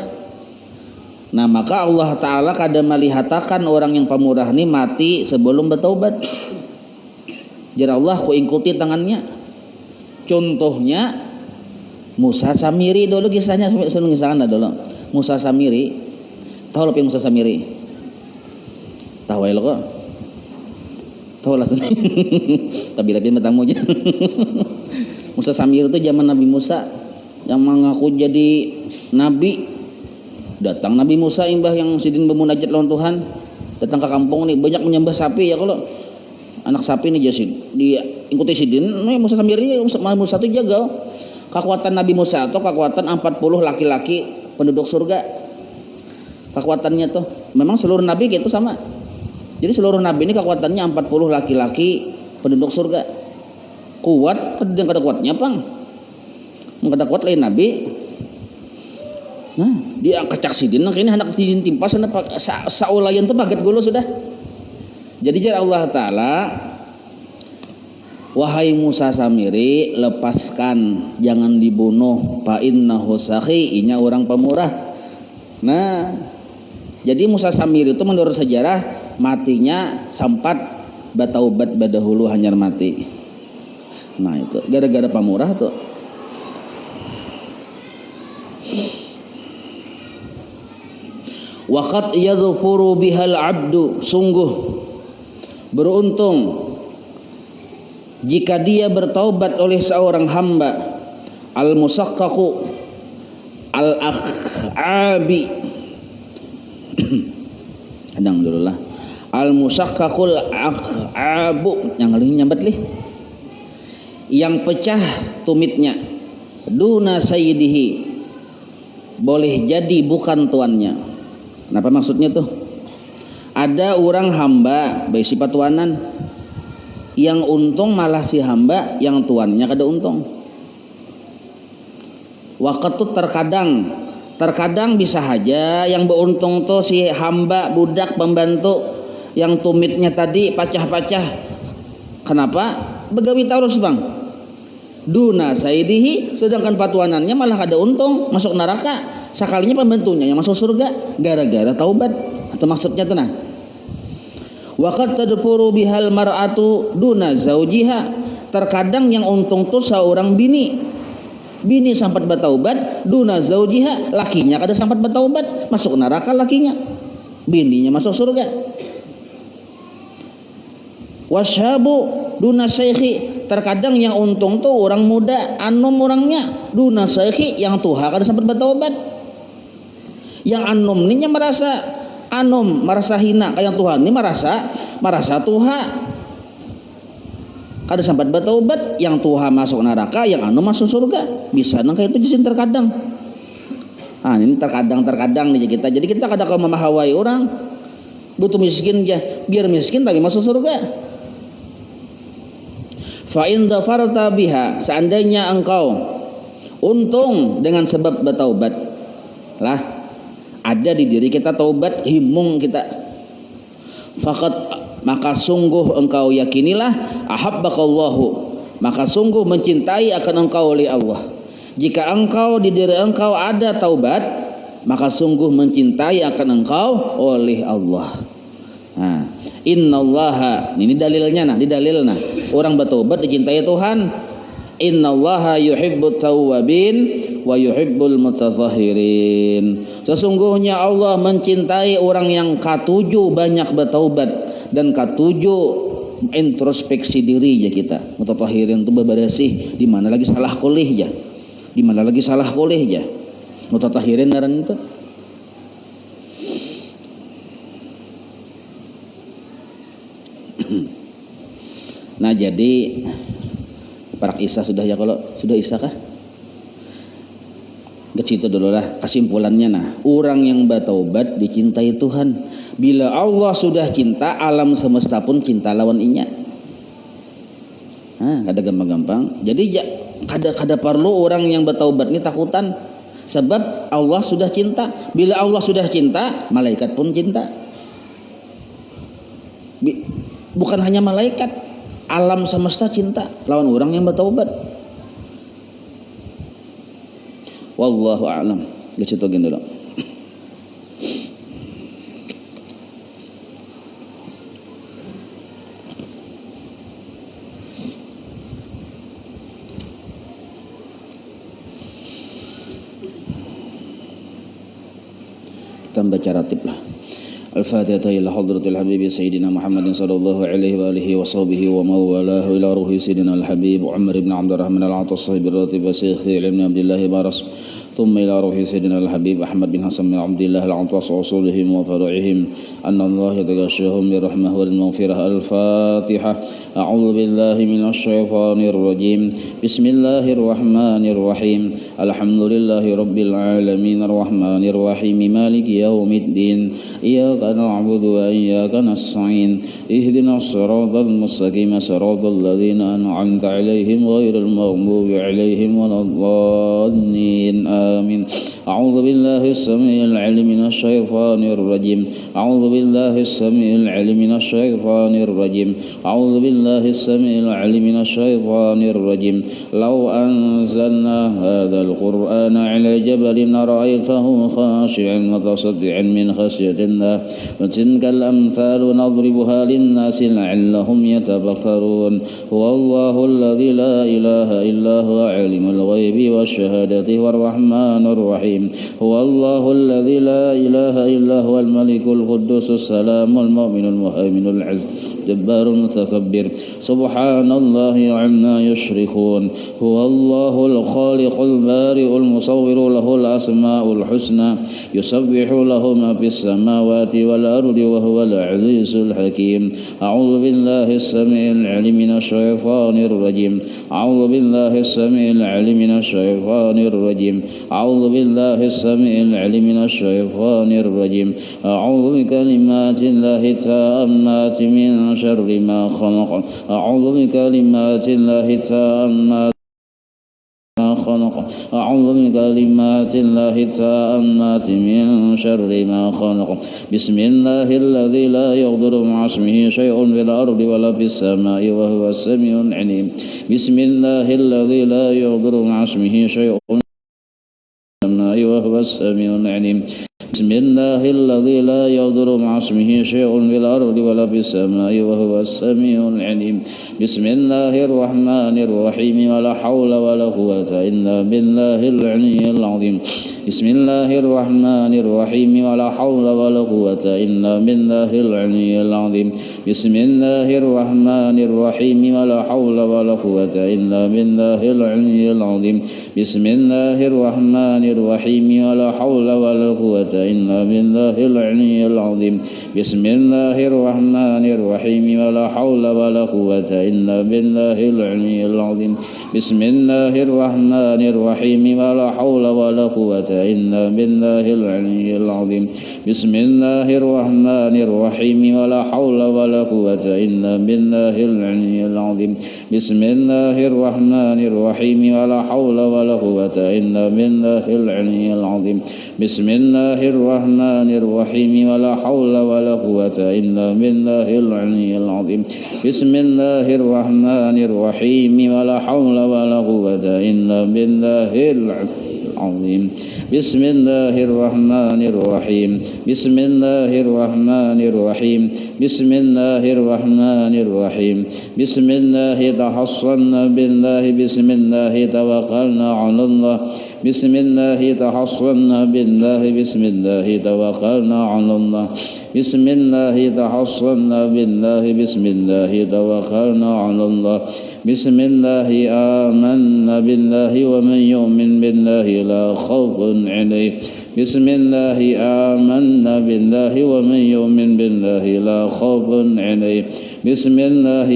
Nah maka Allah Ta'ala kada melihatakan orang yang pemurah ini mati sebelum bertaubat. Jadi Allah ku ikuti tangannya. Contohnya Musa Samiri dulu, kisahnya seneng kisahnya dulu. Musa Samiri, tahu lebih Musa Samiri? Tahu ya lo kok? Tahu lah sini. Tapi lebih bertamu aja. Musa Samiri itu zaman Nabi Musa yang mengaku jadi nabi. Datang Nabi Musa imbah yang sidin bermunajat lawan Tuhan, datang ke kampung nih banyak menyembah sapi ya, kalau anak sapi nih Jasid dia ikuti sidin Musa Samiri Musa itu jaga kekuatan Nabi Musa atau kekuatan 40 laki-laki penduduk surga. Kekuatannya tuh memang seluruh nabi gitu sama. Jadi seluruh nabi ini kekuatannya 40 laki-laki penduduk surga. Kuat, yang kada kuatnya pang. Kada kuat lain nabi. Nah, dia kecak sidin ini hendak sidin timpas saulayan tuh paget gulu sudah. Jadi jar Allah Ta'ala, wahai Musa Samiri, lepaskan, jangan dibunuh, fa innahu sakhi, inya orang pemurah. Nah, jadi Musa Samiri itu menurut sejarah matinya sempat bataubat badahulu hanyar mati. Nah itu gara-gara pemurah tuh. Waqad yadhfuru bihal abdu, sungguh beruntung jika dia bertaubat oleh seorang hamba al-musaqqaqu al-akhabi alhamdulillah al-musaqqaqul akhabu yang lih nyambat lih yang pecah tumitnya duna sayyidihi, boleh jadi bukan tuannya. Apa maksudnya tuh? Ada orang hamba baik sifat tuanan yang untung malah si hamba yang tuannya kada untung. Waktu tuh terkadang bisa aja yang beruntung tuh si hamba budak pembantu yang tumitnya tadi pacah-pacah. Kenapa? Begawi taurus bang. Duna sayyidihi, sedangkan patuanannya malah kada untung masuk neraka. Sekalinya pembantunya yang masuk surga gara-gara taubat. Atau maksudnya tuh nah. Waqad tadfuru bihal mar'atu duna zaujiha, terkadang yang untung tuh seorang bini sampat bertaubat duna zaujiha, lakinya kada sampat bertaubat masuk neraka lakinya, bininya masuk surga. Washabu duna syekhi, terkadang yang untung tuh orang muda anum orangnya duna syekhi, yang tuha kada sampat bertaubat. Yang anum ini merasa hina, kayak Tuhan ini merasa tuha kada sampat bertaubat, yang tuha masuk neraka, yang anum masuk surga. Bisa nang kayak itu jisin terkadang. Ini terkadang nih kita. Jadi kita kada kau memahawai orang butuh miskin aja, biar miskin tapi masuk surga. Fa in dhafarta biha, seandainya engkau untung dengan sebab bertaubat lah, ada di diri kita taubat, himung kita, faqad, maka sungguh engkau yakinilah, ahabbakallahu, maka sungguh mencintai akan engkau oleh Allah. Jika engkau di diri engkau ada taubat, maka sungguh mencintai akan engkau oleh Allah. Nah, innallaha, ini dalilnya nah, orang bertaubat dicintai Tuhan. Innallaha yuhibbut tawwabin wa yuhibbul mutatahhirin. Sesungguhnya Allah mencintai orang yang katujuh banyak bertaubat dan katujuh introspeksi diri ya kita. Mutatahhirin itu bebersih, di mana lagi salah kolih ya. Mutatahhirin ngaran itu. Nah jadi parak Isa sudah ya, kalau sudah Isa kah? Kecil dulu lah kesimpulannya. Nah, orang yang bertaubat dicintai Tuhan. Bila Allah sudah cinta, alam semesta pun cinta lawan inya. Kada gampang-gampang. Jadi kada perlu orang yang bertaubat ini takutan, sebab Allah sudah cinta. Bila Allah sudah cinta, malaikat pun cinta. Bukan hanya malaikat, alam semesta cinta lawan orang yang bertaubat. Wallahu a'lam. Gitu dulu. Kita baca ratib lah. Al-Fatihah ila hadratil Habib Sayyidina Muhammadin sallallahu alaihi wa alihi wa sahbihi wa mawalahu ila ruhi Sayyidina Al-Habib Umar ibn Abdurrahman Al-Atas sahibir ratib wa Syekh Ibn Abdullah Baras ثم إلى روح سيدنا الحبيب أحمد بن حسن بن عبد الله العطاس وأصولهم وفرعهم أن الله يتغشاهم برحمة والمغفرة. الفاتحة. أعوذ بالله من الشيطان الرجيم. بسم الله الرحمن الرحيم. الحمد لله رب العالمين الرحمن الرحيم مالك يوم الدين إياك نعبد وإياك نستعين اهدنا الصراط المستقيم صراط الذين أنعمت عليهم غير المغضوب عليهم ولا الضالين آمين. أعوذ بالله السميع العليم من الشيطان الرجيم. أعوذ بالله السميع العليم من الشيطان الرجيم. أعوذ بالله السميع العليم من الشيطان الرجيم. لو أنزلنا هذا القرآن على جبل لرأيته خاشعا متصدعا من خشية الله وتلك الأمثال نضربها للناس لعلهم يتفكرون. هو الله الذي لا إله إلا هو عالم الغيب والشهادة والرحمن الرحيم. هو الله الذي لا إله إلا هو الملك القدوس السلام المؤمن المهيمن العزيز الجبار المتكبر. سبحان الله عما يشركون. هو الله الخالق البارئ المصور له الأسماء الحسنى يسبح له ما في السماوات والأرض وهو العزيز الحكيم. أعوذ بالله السميع العليم من الشيطان الرجيم. أعوذ بالله السميع العليم من الشيطان الرجيم. أعوذ بالله السميع العليم من الشيطان الرجيم. أعوذ بكلمات الله التامات من شر ما خلق. أعوذ بكلمات الله التامات خلق. أعوذ بكلمات الله التامات من شر ما خلق. بسم الله الذي لا يضر مع اسمه شيء في الأرض ولا في السماء وهو السميع العليم. بسم الله الذي لا يضر مع اسمه شيء في السماء وهو السميع العليم. بسم الله الذي لا يضر مع اسمه شيء في الأرض ولا في السماء وهو السميع العليم. بسم الله الرحمن الرحيم. ولا حول ولا قوة إلا بالله العلي العظيم. بسم الله الرحمن الرحيم. ولا حول ولا قوة إلا بالله العلي العظيم. بسم الله الرحمن الرحيم. ولا حول ولا قوة إلا بالله العلي العظيم. بسم الله الرحمن الرحيم. ولا حول ولا قوة إلا بالله العلي العظيم. بسم الله الرحمن الرحيم. ولا حول ولا قوة إلا بالله العلي العظيم. بسم الله الرحمن الرحيم. ولا حول ولا قوة إلا بالله العلي العظيم. بسم الله الرحمن الرحيم. ولا حول ولا قوة إلا بالله العلي العظيم. بسم الله الرحمن الرحيم. ولا حول ولا قوة إلا بالله العلي العظيم. بسم الله الرحمن الرحيم. ولا حول ولا قوة إلا بالله العلي العظيم. بسم الله الرحمن الرحيم. ولا حول ولا قوة إلا بالله العظيم. بسم الله الرحمن الرحيم. بسم الله الرحمن الرحيم. بسم الله الرحمن الرحيم. بسم الله تحصنا بالله. بسم الله توكلنا على الله. بسم الله تحصنا بالله. بسم الله توكلنا على الله. بسم الله تحصنا بالله. بسم الله توكلنا على الله. بسم الله آمنا بالله ومن يؤمن بالله لا خوف عليه. بسم الله آمنا بالله ومن يؤمن بالله لا خوف عليه. بسم الله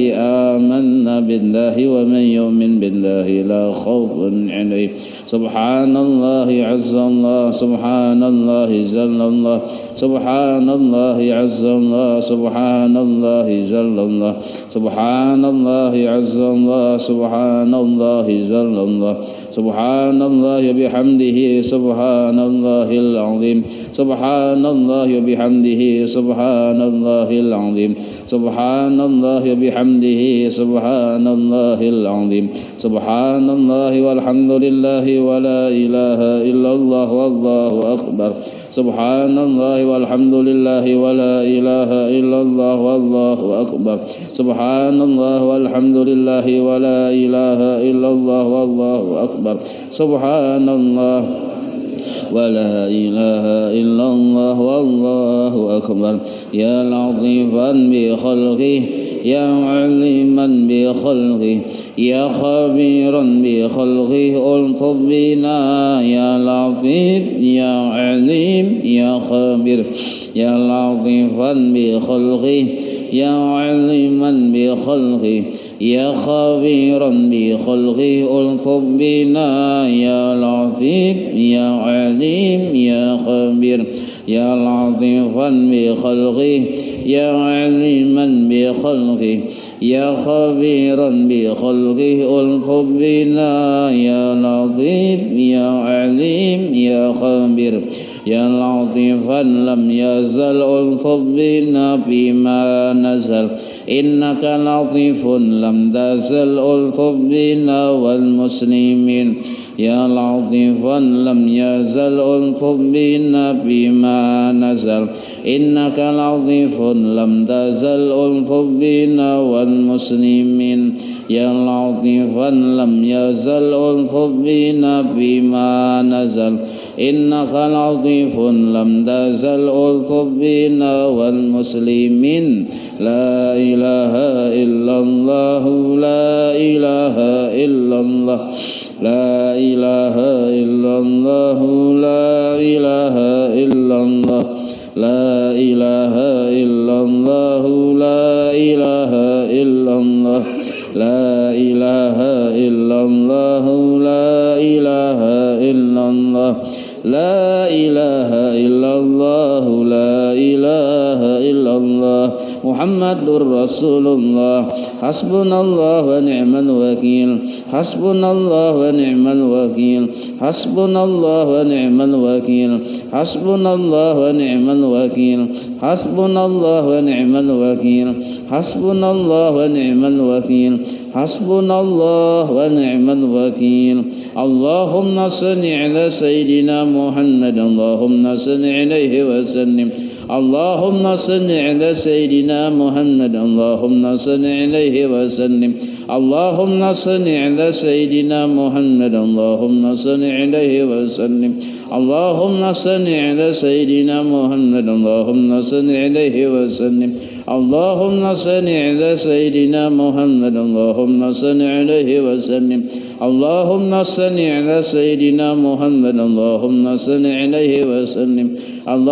آمنا بالله ومن يؤمن بالله لا خوف عليه. سبحان الله عز الله. سبحان الله جل الله. سبحان الله عز الله. سبحان الله جل الله. سبحان الله عز الله. سبحان الله جل الله. سبحان الله بحمده. سبحان الله العظيم. سبحان الله بحمده. سبحان الله العظيم. سبحان الله بحمده. سبحان الله العظيم. سبحان الله والحمد لله ولا إله إلا الله والله أكبر. سبحان الله والحمد لله ولا إله إلا الله والله أكبر. سبحان الله والحمد لله ولا إله إلا الله والله أكبر. سبحان الله ولا إله إلا الله والله أكبر. يا لطيفا بخلقه يا عليما بخلقه يا خبيرا بخلقه ألطف بنا يا لطيف يا عليم يا خبير يا لطيفا بخلقه يا عليما بخلقه يا خبيرا بخلقه ألطف بنا يا لطيف يا عليم يا خبير يا لطيفا بخلقه يا عليما بخلقه يا خبيرا بخلقه ألطف بنا يا لطيف يا عليم يا خبير يا لطيفا لم يزل ألطف بنا فيما نزل إنك لطيف لم تزل ألطف بنا والمسلمين يا لطيفا لم يزل ألطف بنا فيما نزل إنك لطيف لم تزل ألطف بنا والمسلمين يا لطيفا لم يزل ألطف بنا فيما نزل إنك لطيف لم تزل ألطف بنا والمسلمين لا إله إلا الله لا إله إلا الله لا إله إلا الله لا إله إلا الله لا إله إلا الله لا إله إلا الله لا إله إلا الله لا إله إلا الله لا إله إلا الله لا إله إلا الله محمد رسول الله حسبنا الله ونعم الوكيل حسبنا الله ونعم الوكيل حسبنا الله ونعم الوكيل حسبنا الله ونعم الوكيل حسبنا الله ونعم الوكيل حسبنا الله ونعم الوكيل حسبنا الله ونعم الوكيل اللهم صل على سيدنا محمد اللهم صل عليه وسلم اللهم صل على سيدنا محمد اللهم صل عليه وسلم اللهم صل على سيدنا محمد اللهم صل عليه وسلم اللهم صل على سيدنا محمد اللهم صل عليه وسلم اللهم صل على سيدنا محمد اللهم صل عليه وسلم اللهم صل على سيدنا محمد اللهم صل عليه وسلم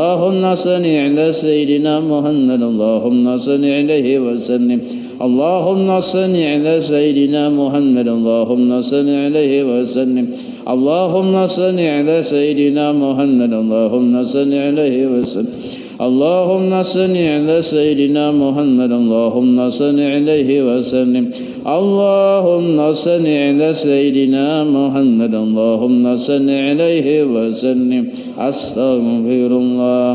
اللهم صل على سيدنا محمد اللهم صل عليه وسلم اللهم صل على سيدنا محمد اللهم صل عليه وسلم اللهم صل على سيدنا محمد اللهم صل عليه وسلم اللهم صل على سيدنا محمد اللهم صل عليه وسلم اللهم صل على سيدنا محمد اللهم صل عليه وسلم أستغفر الله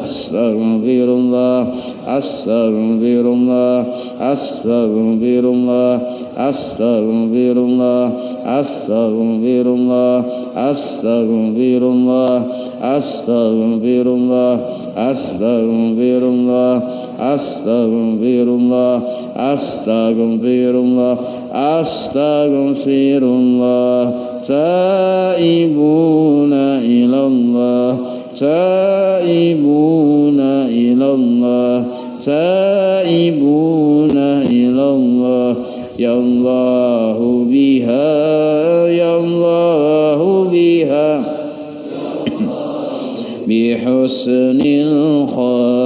أستغفر الله أستغفر الله أستغفر الله أستغفر الله أستغفر الله أستغفر الله أستغفر الله أستغفر الله أستغفر الله أستغفر الله أستغفر الله تائبون إلى الله تائبون إلى الله تائبون إلى الله يا الله بها يا الله بها بحسن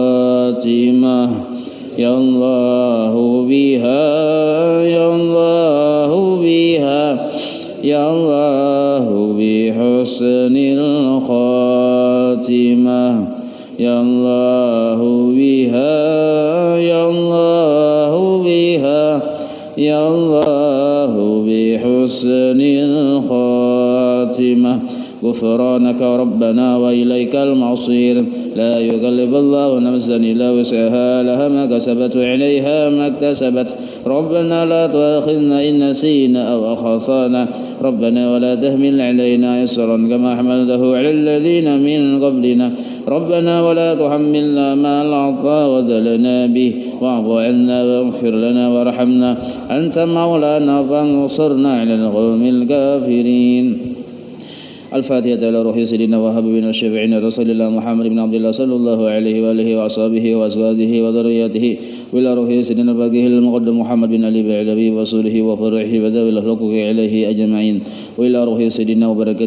الخاتمة يا الله بها يا الله بها يا الله بحسن الخاتمة يا الله بها يا الله بها يا الله بحسن الخاتمة غفرانك ربنا وإليك المصير لا يكلف الله نفسا إلا وسعها لها ما كسبت وعليها ما اكتسبت ربنا لا تؤاخذنا إن نسينا أو أخطأنا ربنا ولا تحمل علينا إصرا كما حملته على الذين من قبلنا ربنا ولا تحملنا ما لا طاقة لنا به واعف عنا واغفر لنا وارحمنا أنت مولانا فانصرنا على القوم الكافرين. الفاتحة إلى روح سيدنا وحبيبنا الشفيعنا رسول الله محمد بن عبد الله صلى الله عليه وآله وأصحابه وأزواجه وذريته وإلى روح سيدنا الباقي المقدم محمد بن علي بعلبي وصوله وفرعه وذوي الحقوق إليه أجمعين وإلى روح سيدنا وبركاته